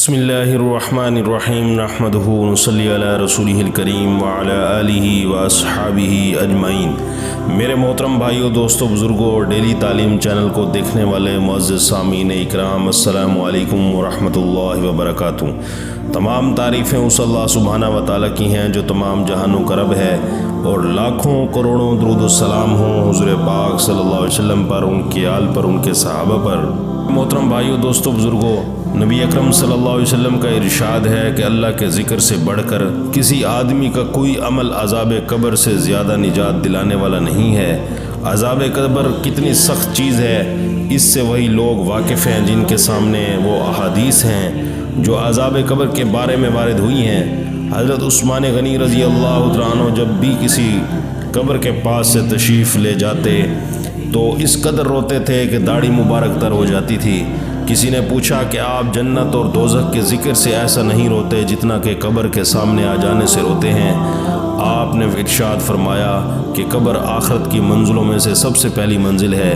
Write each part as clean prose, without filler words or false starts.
بسم اللہ الرحمن الرحیم نحمدہ ونصلی علی رسولہ الکریم وعلی آلہ واصحابہ اجمعین۔ میرے محترم بھائیوں، دوستوں، بزرگوں اور ڈیلی تعلیم چینل کو دیکھنے والے معزز سامعین اکرام، السلام علیکم ورحمۃ اللہ وبرکاتہ۔ تمام تعریفیں اس اللہ سبحانہ و تعالیٰ کی ہیں جو تمام جہانوں کا رب ہے، اور لاکھوں کروڑوں درود و سلام ہوں حضور پاک صلی اللہ علیہ وسلم پر، ان کے آل پر، ان کے صحابہ پر۔ محترم بھائیوں، دوستوں، بزرگوں، نبی اکرم صلی اللہ علیہ وسلم کا ارشاد ہے کہ اللہ کے ذکر سے بڑھ کر کسی آدمی کا کوئی عمل عذاب قبر سے زیادہ نجات دلانے والا نہیں ہے۔ عذاب قبر کتنی سخت چیز ہے، اس سے وہی لوگ واقف ہیں جن کے سامنے وہ احادیث ہیں جو عذاب قبر کے بارے میں وارد ہوئی ہیں۔ حضرت عثمان غنی رضی اللہ تعالیٰ عنہ جب بھی کسی قبر کے پاس سے تشریف لے جاتے تو اس قدر روتے تھے کہ داڑھی مبارک تر ہو جاتی تھی۔ کسی نے پوچھا کہ آپ جنت اور دوزخ کے ذکر سے ایسا نہیں روتے جتنا کہ قبر کے سامنے آ جانے سے روتے ہیں؟ آپ نے ارشاد فرمایا کہ قبر آخرت کی منزلوں میں سے سب سے پہلی منزل ہے۔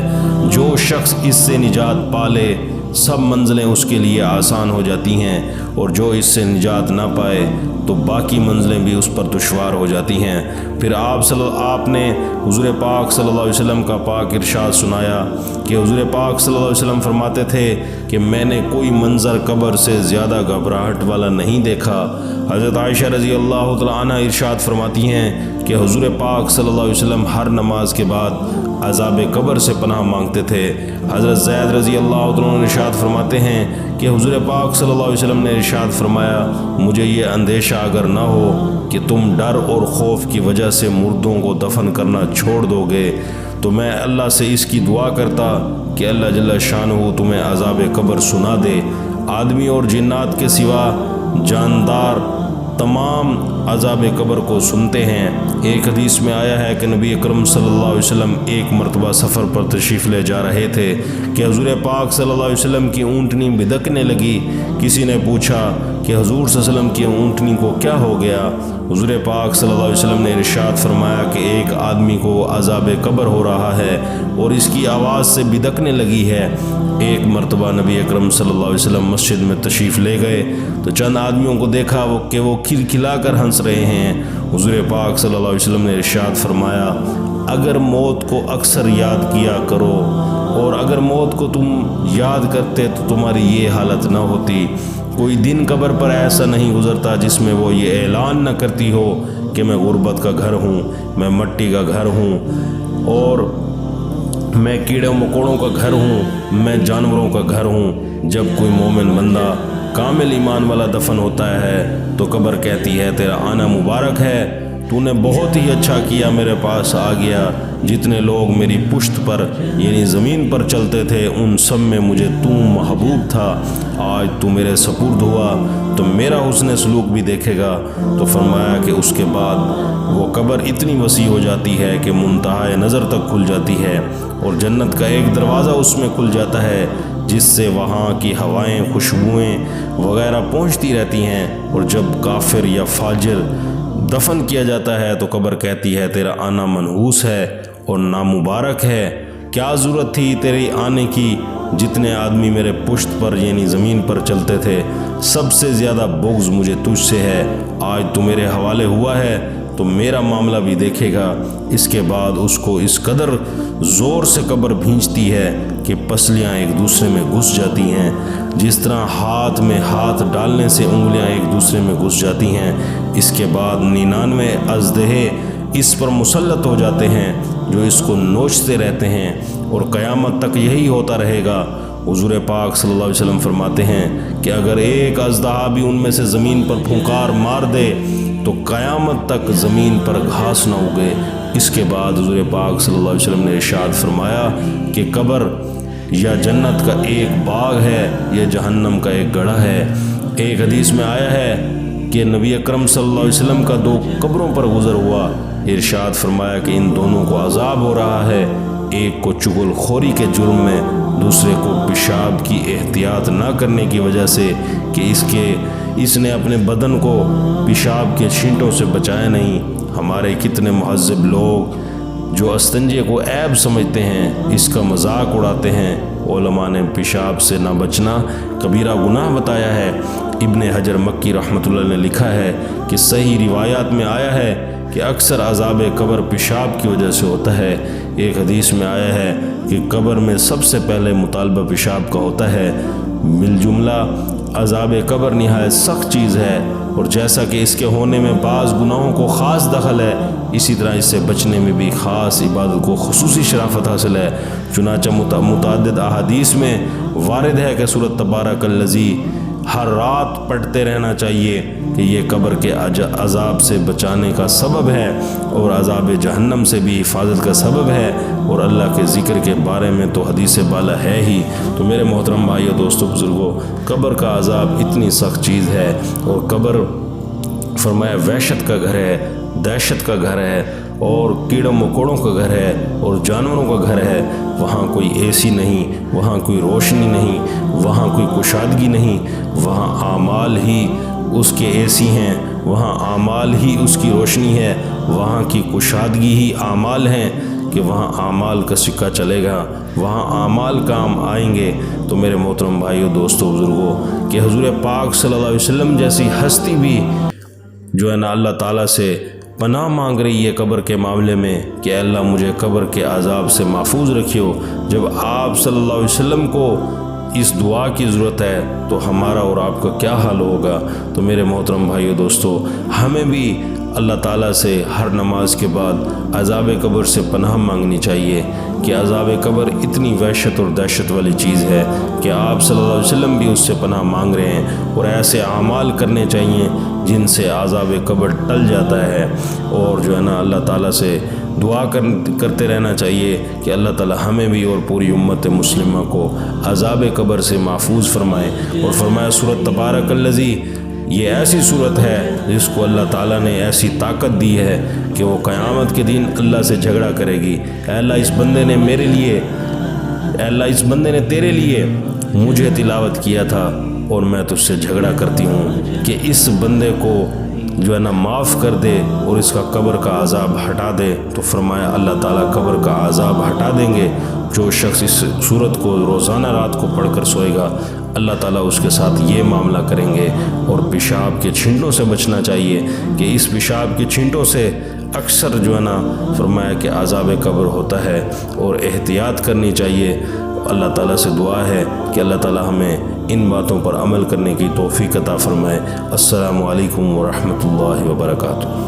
جو شخص اس سے نجات پا لے سب منزلیں اس کے لیے آسان ہو جاتی ہیں، اور جو اس سے نجات نہ پائے تو باقی منزلیں بھی اس پر دشوار ہو جاتی ہیں۔ پھر آپ نے حضور پاک صلی اللہ علیہ وسلم کا پاک ارشاد سنایا کہ حضور پاک صلی اللہ علیہ وسلم فرماتے تھے کہ میں نے کوئی منظر قبر سے زیادہ گھبراہٹ والا نہیں دیکھا۔ حضرت عائشہ رضی اللہ تعالیٰ عنہ ارشاد فرماتی ہیں کہ حضور پاک صلی اللہ علیہ وسلم ہر نماز کے بعد عذاب قبر سے پناہ مانگتے تھے۔ حضرت زید رضی اللہ تعالیٰ عنہ ارشاد فرماتے ہیں کہ حضور پاک صلی اللہ علیہ وسلم نے ارشاد فرمایا، مجھے یہ اندیشہ اگر نہ ہو کہ تم ڈر اور خوف کی وجہ سے مردوں کو دفن کرنا چھوڑ دو گے تو میں اللہ سے اس کی دعا کرتا کہ اللہ جل شانہ تمہیں عذاب قبر سنا دے۔ آدمی اور جنات کے سوا جاندار تمام عذاب قبر کو سنتے ہیں۔ ایک حدیث میں آیا ہے کہ نبی اکرم صلی اللہ علیہ وسلم ایک مرتبہ سفر پر تشریف لے جا رہے تھے کہ حضور پاک صلی اللہ علیہ وسلم کی اونٹنی بدکنے لگی۔ کسی نے پوچھا کہ حضور صلی اللہ علیہ وسلم کی اونٹنی کو کیا ہو گیا؟ حضور پاک صلی اللہ علیہ وسلم نے ارشاد فرمایا کہ ایک آدمی کو عذاب قبر ہو رہا ہے اور اس کی آواز سے بدکنے لگی ہے۔ ایک مرتبہ نبی اکرم صلی اللہ علیہ وسلم مسجد میں تشریف لے گئے تو چند آدمیوں کو دیکھا کہ وہ کھلکھلا کر ہنس رہے ہیں۔ حضور پاک صلی اللہ علیہ وسلم نے ارشاد فرمایا، اگر موت کو اکثر یاد کیا کرو اور اگر موت کو تم یاد کرتے تو تمہاری یہ حالت نہ ہوتی۔ کوئی دن قبر پر ایسا نہیں گزرتا جس میں وہ یہ اعلان نہ کرتی ہو کہ میں غربت کا گھر ہوں، میں مٹی کا گھر ہوں، اور میں کیڑے مکوڑوں کا گھر ہوں، میں جانوروں کا گھر ہوں۔ جب کوئی مومن بندہ کامل ایمان والا دفن ہوتا ہے تو قبر کہتی ہے، تیرا آنا مبارک ہے، تو نے بہت ہی اچھا کیا، میرے پاس آ گیا۔ جتنے لوگ میری پشت پر یعنی زمین پر چلتے تھے ان سب میں مجھے تو محبوب تھا، آج تو میرے سپرد ہوا تو میرا حسن سلوک بھی دیکھے گا۔ تو فرمایا کہ اس کے بعد وہ قبر اتنی وسیع ہو جاتی ہے کہ منتہا نظر تک کھل جاتی ہے، اور جنت کا ایک دروازہ اس میں کھل جاتا ہے جس سے وہاں کی ہوائیں، خوشبوئیں وغیرہ پہنچتی رہتی ہیں۔ اور جب کافر یا فاجر دفن کیا جاتا ہے تو قبر کہتی ہے، تیرا آنا منحوس ہے اور نامبارک ہے، کیا ضرورت تھی تیرے آنے کی؟ جتنے آدمی میرے پشت پر یعنی زمین پر چلتے تھے سب سے زیادہ بغض مجھے تجھ سے ہے، آج تو میرے حوالے ہوا ہے تو میرا معاملہ بھی دیکھے گا۔ اس کے بعد اس کو اس قدر زور سے قبر بھینچتی ہے کہ پسلیاں ایک دوسرے میں گھس جاتی ہیں، جس طرح ہاتھ میں ہاتھ ڈالنے سے انگلیاں ایک دوسرے میں گھس جاتی ہیں۔ اس کے بعد 99 اژدہے اس پر مسلط ہو جاتے ہیں جو اس کو نوچتے رہتے ہیں، اور قیامت تک یہی ہوتا رہے گا۔ حضور پاک صلی اللہ علیہ وسلم فرماتے ہیں کہ اگر ایک اژدہا بھی ان میں سے زمین پر پھونکار مار دے تو قیامت تک زمین پر گھاس نہ اگے۔ اس کے بعد حضور پاک صلی اللہ علیہ وسلم نے ارشاد فرمایا کہ قبر یا جنت کا ایک باغ ہے یا جہنم کا ایک گڑھا ہے۔ ایک حدیث میں آیا ہے کہ نبی اکرم صلی اللہ علیہ وسلم کا 2 قبروں پر گزر ہوا، ارشاد فرمایا کہ ان دونوں کو عذاب ہو رہا ہے، ایک کو چغل خوری کے جرم میں، دوسرے کو پیشاب کی احتیاط نہ کرنے کی وجہ سے کہ اس نے اپنے بدن کو پیشاب کے چھینٹوں سے بچایا نہیں۔ ہمارے کتنے مہذب لوگ جو استنجے کو عیب سمجھتے ہیں اس کا مذاق اڑاتے ہیں۔ علماء نے پیشاب سے نہ بچنا کبیرہ گناہ بتایا ہے۔ ابن حجر مکی رحمۃ اللہ نے لکھا ہے کہ صحیح روایات میں آیا ہے کہ اکثر عذاب قبر پیشاب کی وجہ سے ہوتا ہے۔ ایک حدیث میں آیا ہے کہ قبر میں سب سے پہلے مطالبہ پیشاب کا ہوتا ہے۔ بالجملہ عذاب قبر نہایت سخت چیز ہے، اور جیسا کہ اس کے ہونے میں بعض گناہوں کو خاص دخل ہے، اسی طرح اس سے بچنے میں بھی خاص عبادت کو خصوصی شرافت حاصل ہے۔ چنانچہ متعدد احادیث میں وارد ہے کہ سورۃ تبارک الذی ہر رات پڑھتے رہنا چاہیے کہ یہ قبر کے عذاب سے بچانے کا سبب ہے اور عذاب جہنم سے بھی حفاظت کا سبب ہے، اور اللہ کے ذکر کے بارے میں تو حدیث بالا ہے ہی۔ تو میرے محترم بھائیو دوستو بزرگوں، قبر کا عذاب اتنی سخت چیز ہے، اور قبر فرمایا وحشت کا گھر ہے، دہشت کا گھر ہے، اور کیڑوں مکوڑوں کا گھر ہے، اور جانوروں کا گھر ہے۔ وہاں کوئی اے سی نہیں، وہاں کوئی روشنی نہیں، وہاں کوئی کشادگی نہیں، وہاں اعمال ہی اس کے اے سی ہیں، وہاں اعمال ہی اس کی روشنی ہے، وہاں کی کشادگی ہی اعمال ہیں کہ وہاں اعمال کا سکہ چلے گا، وہاں اعمال کام آئیں گے۔ تو میرے محترم بھائیو دوستو بزرگوں کہ حضور پاک صلی اللہ علیہ وسلم جیسی ہستی بھی جو ہے نا اللہ تعالیٰ سے پناہ مانگ رہی ہے قبر کے معاملے میں کہ اے اللہ مجھے قبر کے عذاب سے محفوظ رکھیو۔ جب آپ صلی اللہ علیہ وسلم کو اس دعا کی ضرورت ہے تو ہمارا اور آپ کا کیا حال ہوگا۔ تو میرے محترم بھائیو دوستو، ہمیں بھی اللہ تعالیٰ سے ہر نماز کے بعد عذاب قبر سے پناہ مانگنی چاہیے کہ عذاب قبر اتنی وحشت اور دہشت والی چیز ہے کہ آپ صلی اللہ علیہ وسلم بھی اس سے پناہ مانگ رہے ہیں، اور ایسے اعمال کرنے چاہیے جن سے عذاب قبر ٹل جاتا ہے، اور جو ہے نا اللہ تعالیٰ سے دعا کرتے رہنا چاہیے کہ اللہ تعالیٰ ہمیں بھی اور پوری امت مسلمہ کو عذاب قبر سے محفوظ فرمائے۔ اور فرمایا سورۃ تبارک الذی، یہ ایسی صورت ہے جس کو اللہ تعالیٰ نے ایسی طاقت دی ہے کہ وہ قیامت کے دن اللہ سے جھگڑا کرے گی۔ اے اللہ اس بندے نے میرے لیے، اے اللہ اس بندے نے تیرے لیے مجھے تلاوت کیا تھا، اور میں تجھ سے جھگڑا کرتی ہوں کہ اس بندے کو جو ہے نا معاف کر دے اور اس کا قبر کا عذاب ہٹا دے۔ تو فرمایا اللہ تعالیٰ قبر کا عذاب ہٹا دیں گے۔ جو شخص اس صورت کو روزانہ رات کو پڑھ کر سوئے گا، اللہ تعالیٰ اس کے ساتھ یہ معاملہ کریں گے۔ اور پیشاب کے چھینٹوں سے بچنا چاہیے کہ اس پیشاب کے چھینٹوں سے اکثر جو ہے نا فرمایا کہ عذاب قبر ہوتا ہے، اور احتیاط کرنی چاہیے۔ اللہ تعالیٰ سے دعا ہے کہ اللہ تعالیٰ ہمیں ان باتوں پر عمل کرنے کی توفیق عطا فرمائے۔ السلام علیکم ورحمۃ اللہ وبرکاتہ۔